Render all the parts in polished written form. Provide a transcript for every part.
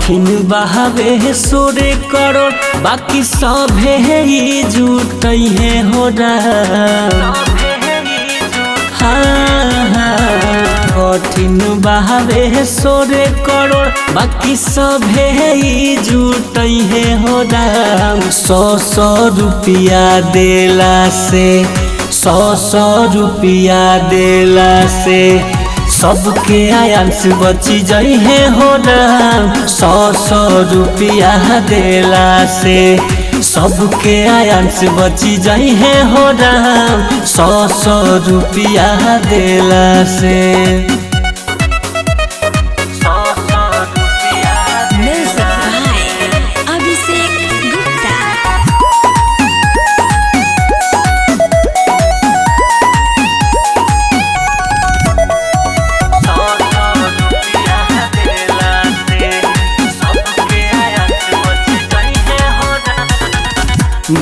कठिन बहावे सोरे करोड़ बाकी सभे ही जुटै है हो कठिन बहावे सोरे करोड़ बाकी सभे ही जुटै है हो 100 रुपया देला से 100 रुपया देला से सबके आयांस बची जाई है हो 100 रुपया देला से सबके आयांस बची जाई है हो 100 रुपया देला से।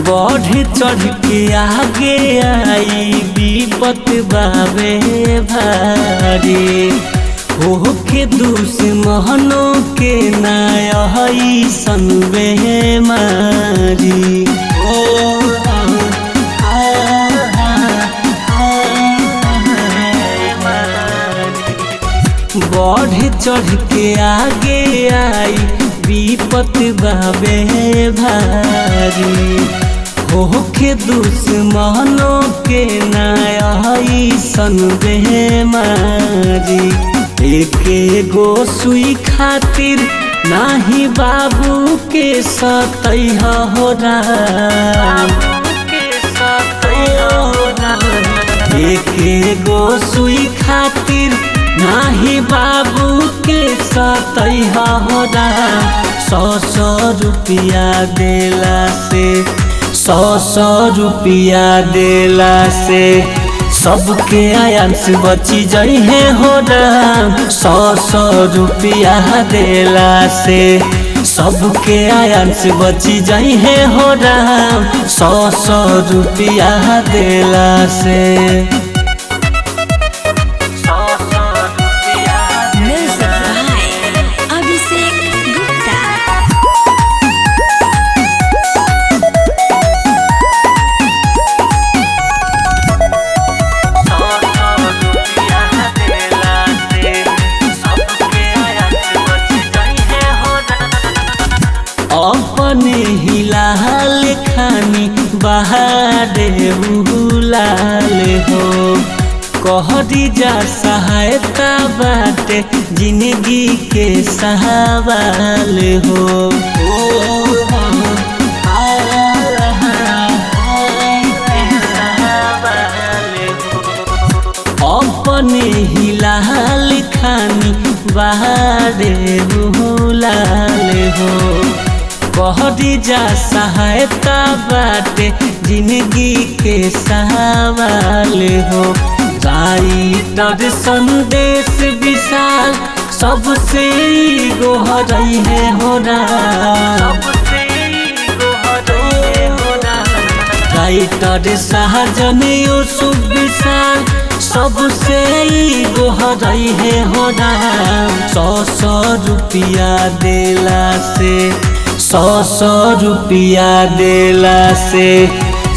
बढ़ चढ़ के आगे आई विपत बाबे भारी हो के दुश्मनों के नाई संबे मारी बढ़ चढ़ के आगे आई विपत बाबे भारी हो के दुश्मनों के नाई संबे मारी एक गो सुई खातिर नाही बाबू के सतै हो एक गो सुई खातिर नाही बाबू के सतै हो 100 रुपया देला से 100 रुपया देला से सबके आयांस बची जाई है हो 100 रुपया देला से सबके आयांस बची जाई है हो 100 रुपया देला से। अपने हिलाल खानी बहारे बुलाल हो कहरी जा सहायता बाटे जिंदगी के सवाल हो अपने हिलाल खानी बहारे बुलाल हो कहरी जा सहायता बाटे जिंदगी के सवाल हो राइटर संदेश विशाल सबसे गोहरई है हो राइटर सहजन यूसुफ विशाल सबसे गोहरई है हो 100 रुपया देला से 100 रुपया देला से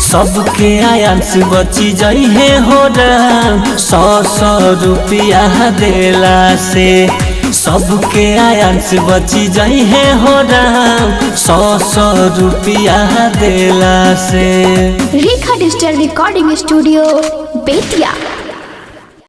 सबके आयांस बची जाई है हो 100 रुपया देला से सबके आयांस बची जाई है हो 100 रुपया देला से। रेखा डिजिटल रिकॉर्डिंग स्टूडियो बेतिया।